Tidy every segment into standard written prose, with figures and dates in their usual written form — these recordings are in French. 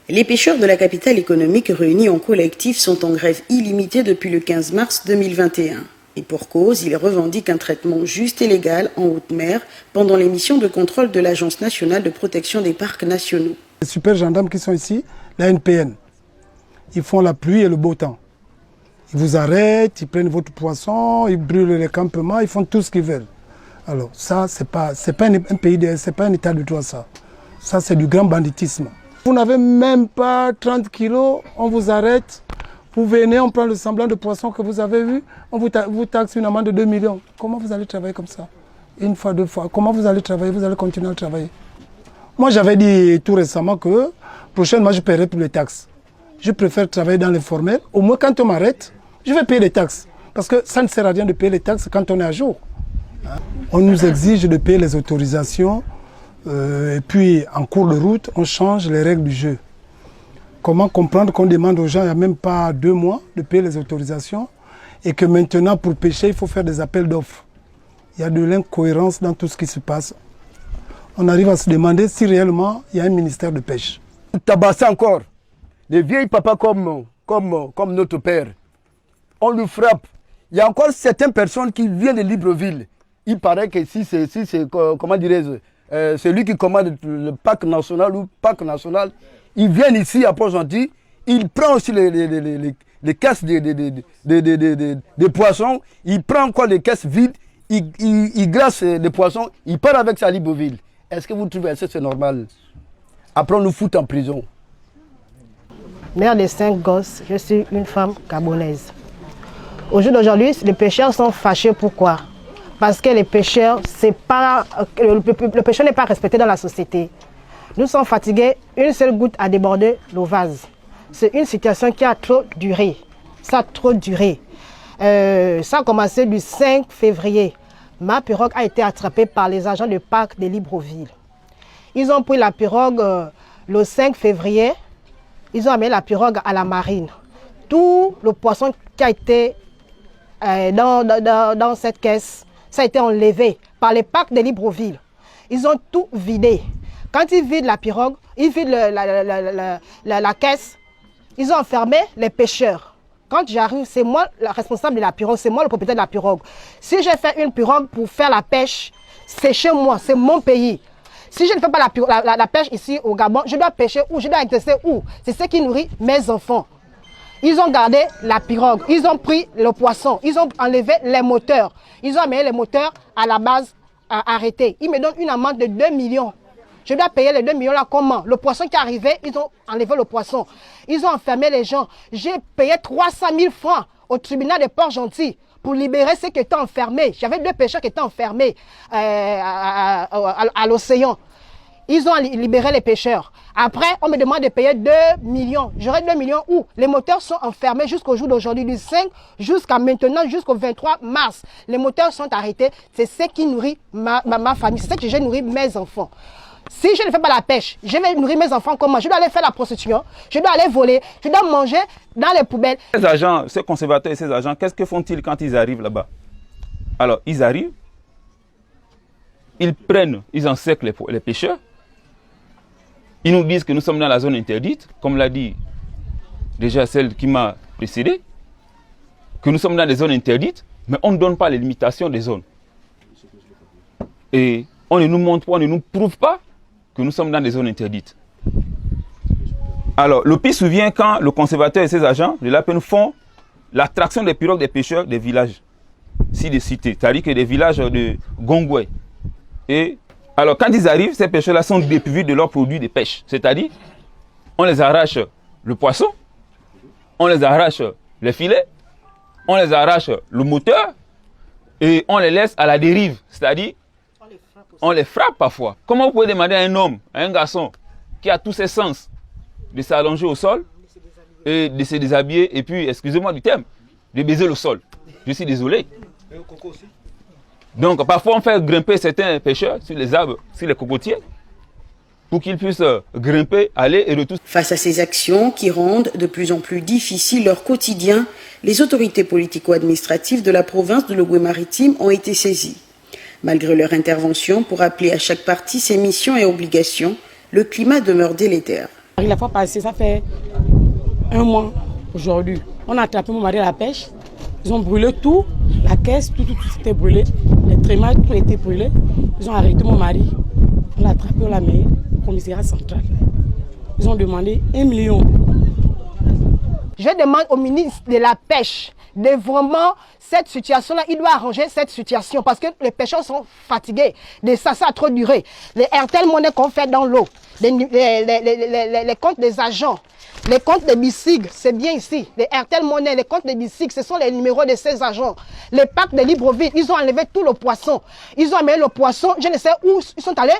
Les pêcheurs de la capitale économique réunis en collectif sont en grève illimitée depuis le 15 mars 2021. Et pour cause, ils revendiquent un traitement juste et légal en haute mer pendant les missions de contrôle de l'Agence nationale de protection des parcs nationaux. Les super gendarmes qui sont ici, la NPN, ils font la pluie et le beau temps. Ils vous arrêtent, ils prennent votre poisson, ils brûlent les campements, ils font tout ce qu'ils veulent. Alors ça, c'est pas un pays, c'est pas un état de droit ça. Ça, c'est du grand banditisme. Vous n'avez même pas 30 kilos, on vous arrête, vous venez, on prend le semblant de poisson que vous avez eu, on vous taxe une amende de 2 millions. Comment vous allez travailler comme ça? Une fois, deux fois. Comment vous allez travailler? Vous allez continuer à travailler. Moi, j'avais dit tout récemment que prochainement, je paierai plus les taxes. Je préfère travailler dans l'informel. Au moins, quand on m'arrête, je vais payer les taxes. Parce que ça ne sert à rien de payer les taxes quand on est à jour. On nous exige de payer les autorisations. Et puis, en cours de route, on change les règles du jeu. Comment comprendre qu'on demande aux gens, il n'y a même pas 2 mois, de payer les autorisations et que maintenant, pour pêcher, il faut faire des appels d'offres. Il y a de l'incohérence dans tout ce qui se passe. On arrive à se demander si réellement il y a un ministère de pêche. Tabasser encore. Les vieilles papas comme notre père, on le frappe. Il y a encore certaines personnes qui viennent de Libreville. Il paraît que si c'est comment dirais-je, c'est lui qui commande le parc national ou parc national. Ils viennent ici à Port-Gentil, il prend aussi les caisses de poissons, il prend encore les caisses vides, il glace les poissons, il part avec ça à Libreville. Est-ce que vous trouvez que c'est normal? Après on nous fout en prison. Mère de 5 gosses, je suis une femme gabonaise. Au jour d'aujourd'hui, les pêcheurs sont fâchés. Pourquoi? Parce que les pêcheurs, le pêcheur n'est pas respecté dans la société. Nous sommes fatigués, une seule goutte a débordé le vase. C'est une situation qui a trop duré. Ça a trop duré. Ça a commencé du 5 février. Ma pirogue a été attrapée par les agents du parc de Libreville. Ils ont pris la pirogue le 5 février. Ils ont amené la pirogue à la marine. Tout le poisson qui a été dans cette caisse, ça a été enlevé par les parcs de Libreville. Ils ont tout vidé. Quand ils vident la pirogue, ils vident la caisse, ils ont enfermé les pêcheurs. Quand j'arrive, c'est moi le responsable de la pirogue, c'est moi le propriétaire de la pirogue. Si j'ai fait une pirogue pour faire la pêche, c'est chez moi, c'est mon pays. Si je ne fais pas la pêche ici au Gabon, je dois pêcher où? Je dois exercer où? C'est ce qui nourrit mes enfants. Ils ont gardé la pirogue, ils ont pris le poisson, ils ont enlevé les moteurs. Ils ont amené les moteurs à la base arrêtés. Ils me donnent une amende de 2 millions. Je dois payer les 2 millions là comment? Le poisson qui est arrivé, ils ont enlevé le poisson. Ils ont enfermé les gens. J'ai payé 300 000 francs au tribunal de Port-Gentil pour libérer ceux qui étaient enfermés. J'avais 2 pêcheurs qui étaient enfermés à l'océan. Ils ont libéré les pêcheurs. Après, on me demande de payer 2 millions. J'aurai 2 millions où? Les moteurs sont enfermés jusqu'au jour d'aujourd'hui, du 5 jusqu'à maintenant, jusqu'au 23 mars. Les moteurs sont arrêtés. C'est ce qui nourrit ma famille. C'est ce que j'ai nourri mes enfants. Si je ne fais pas la pêche, je vais nourrir mes enfants comment? Je dois aller faire la prostitution, je dois aller voler, je dois manger dans les poubelles. Ces agents, ces conservateurs et ces agents, qu'est-ce que font-ils quand ils arrivent là-bas? Alors, ils arrivent, ils encerclent les pêcheurs, ils nous disent que nous sommes dans la zone interdite, comme l'a dit déjà celle qui m'a précédé, que nous sommes dans des zones interdites, mais on ne donne pas les limitations des zones. Et on ne nous montre pas, on ne nous prouve pas que nous sommes dans des zones interdites. Alors, le pire souvient quand le conservateur et ses agents de l'APN font l'attraction des pirogues des pêcheurs des villages ci-des-cités, c'est-à-dire que des villages de Gongwe. Et alors, quand ils arrivent, ces pêcheurs-là sont dépourvus de leurs produits de pêche. C'est-à-dire, on les arrache le poisson, on les arrache les filets, on les arrache le moteur et on les laisse à la dérive. C'est-à-dire, on les frappe parfois. Comment vous pouvez demander à un homme, à un garçon qui a tous ses sens de s'allonger au sol et de se déshabiller et puis, excusez-moi du terme, de baiser le sol? Je suis désolé. Donc parfois on fait grimper certains pêcheurs sur les arbres, sur les cocotiers, pour qu'ils puissent grimper, aller et retourner. Face à ces actions qui rendent de plus en plus difficile leur quotidien, les autorités politico-administratives de la province de l'Ogooué-Maritime ont été saisies. Malgré leur intervention pour appeler à chaque partie ses missions et obligations, le climat demeure délétère. La fois passée, ça fait 1 mois aujourd'hui. On a attrapé mon mari à la pêche. Ils ont brûlé tout, la caisse, tout était brûlé. Les trémages, tout était brûlé. Ils ont arrêté mon mari. On l'a attrapé, on l'a mis au commissariat central. Ils ont demandé 1 million. Je demande au ministre de la Pêche de vraiment cette situation-là, il doit arranger cette situation parce que les pêcheurs sont fatigués de ça, ça a trop duré. Les RTL Monnaie qu'on fait dans l'eau, les comptes des agents, les comptes des BICIG, c'est bien ici. Les RTL Monnaie, les comptes des BICIG, ce sont les numéros de ces agents. Les packs de Libreville, ils ont enlevé tout le poisson. Ils ont amené le poisson, je ne sais où, ils sont allés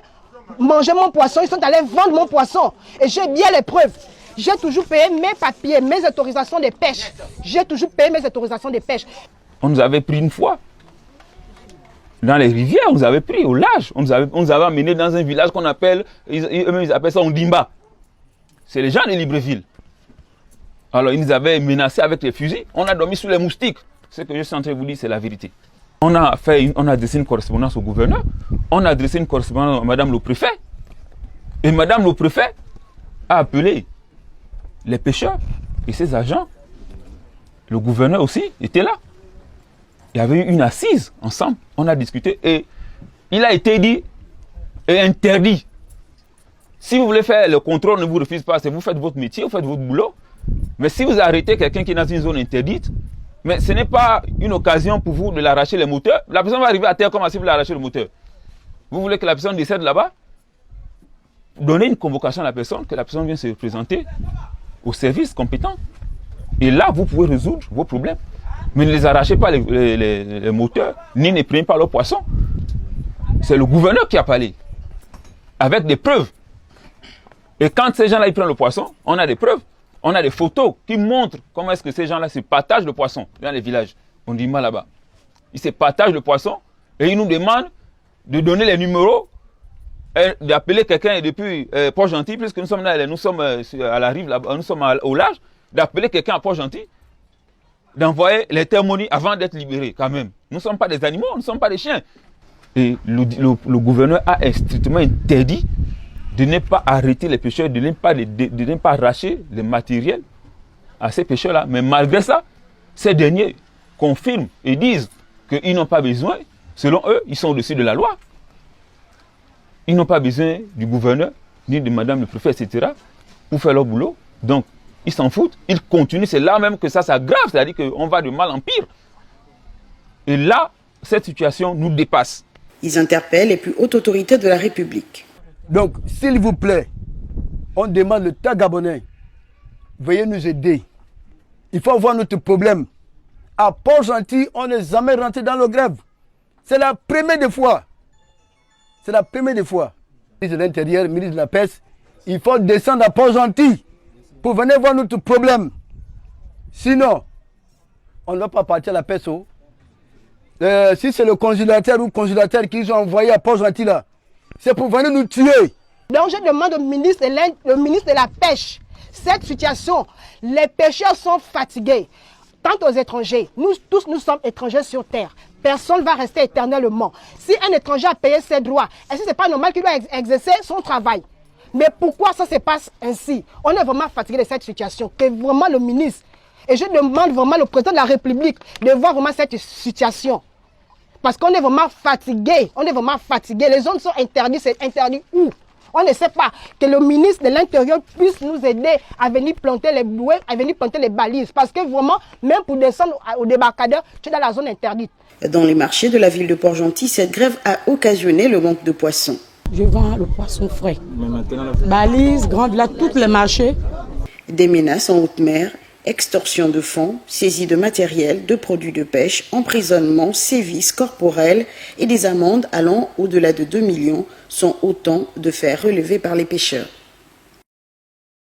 manger mon poisson, ils sont allés vendre mon poisson. Et j'ai bien les preuves. J'ai toujours payé mes papiers, mes autorisations de pêche. J'ai toujours payé mes autorisations de pêche. On nous avait pris une fois. Dans les rivières, on nous avait pris au large. On nous avait amenés dans un village qu'on appelle, eux-mêmes ils appellent ça Ondimba. C'est les gens de Libreville. Alors ils nous avaient menacés avec les fusils. On a dormi sous les moustiques. Ce que je suis en train de vous dire, c'est la vérité. On a adressé une correspondance au gouverneur. On a adressé une correspondance à madame le préfet. Et madame le préfet a appelé les pêcheurs et ses agents. Le gouverneur aussi était là. Il y avait eu une assise ensemble. On a discuté et il a été dit et interdit. Si vous voulez faire le contrôle, ne vous refuse pas. Vous faites votre métier, vous faites votre boulot. Mais si vous arrêtez quelqu'un qui est dans une zone interdite, mais ce n'est pas une occasion pour vous de l'arracher les moteurs. La personne va arriver à terre comme si vous l'arrachez le moteur. Vous voulez que la personne décède là-bas? Donnez une convocation à la personne, que la personne vienne se présenter au service compétent. Et là, vous pouvez résoudre vos problèmes. Mais ne les arrachez pas les moteurs, ni ne prenez pas leurs poissons. C'est le gouverneur qui a parlé, avec des preuves. Et quand ces gens-là ils prennent le poisson, on a des preuves. On a des photos qui montrent comment est-ce que ces gens-là se partagent le poisson dans les villages. On dit mal là-bas. Ils se partagent le poisson et ils nous demandent de donner les numéros, d'appeler quelqu'un depuis Port-Gentil, puisque nous sommes à la rive, là-bas, nous sommes au large, d'appeler quelqu'un à Port-Gentil, d'envoyer les témoignages avant d'être libérés quand même. Nous ne sommes pas des animaux, nous ne sommes pas des chiens. Et le gouverneur a strictement interdit de ne pas arrêter les pêcheurs, de ne pas arracher le matériel à ces pêcheurs-là. Mais malgré ça, ces derniers confirment et disent qu'ils n'ont pas besoin, selon eux, ils sont au-dessus de la loi. Ils n'ont pas besoin du gouverneur, ni de madame le préfet, etc., pour faire leur boulot. Donc, ils s'en foutent, ils continuent, c'est là même que ça s'aggrave, c'est-à-dire qu'on va de mal en pire. Et là, cette situation nous dépasse. Ils interpellent les plus hautes autorités de la République. Donc, s'il vous plaît, on demande l'État gabonais, veuillez nous aider. Il faut voir notre problème. À Port-Gentil, on n'est jamais rentré dans le grève. C'est la première des fois. C'est la première des fois. Ministre de l'Intérieur, ministre de la Pêche, il faut descendre à Port-Gentil pour venir voir notre problème. Sinon, on ne va pas partir à la pêche. Si c'est le congélateur ou congélateur qu'ils ont envoyé à Port-Gentil là, c'est pour venir nous tuer. Donc je demande au ministre de la Pêche, cette situation, les pêcheurs sont fatigués. Quant aux étrangers, nous tous nous sommes étrangers sur terre. Personne ne va rester éternellement. Si un étranger a payé ses droits, est-ce que ce n'est pas normal qu'il doit exercer son travail? Mais pourquoi ça se passe ainsi? On est vraiment fatigué de cette situation. Que vraiment le ministre, et je demande vraiment le président de la République de voir vraiment cette situation. Parce qu'on est vraiment fatigué. On est vraiment fatigué. Les zones sont interdites. C'est interdit où? On ne sait pas. Que le ministre de l'Intérieur puisse nous aider à venir planter les bouées, à venir planter les balises. Parce que vraiment, même pour descendre au débarcadère, tu es dans la zone interdite. Dans les marchés de la ville de Port-Gentil, cette grève a occasionné le manque de poissons. Je vends le poisson frais. Balises, Grand Village, tous les marchés. Des menaces en haute mer, extorsion de fonds, saisie de matériel, de produits de pêche, emprisonnement, sévices corporels et des amendes allant au-delà de 2 millions sont autant de faits relevés par les pêcheurs.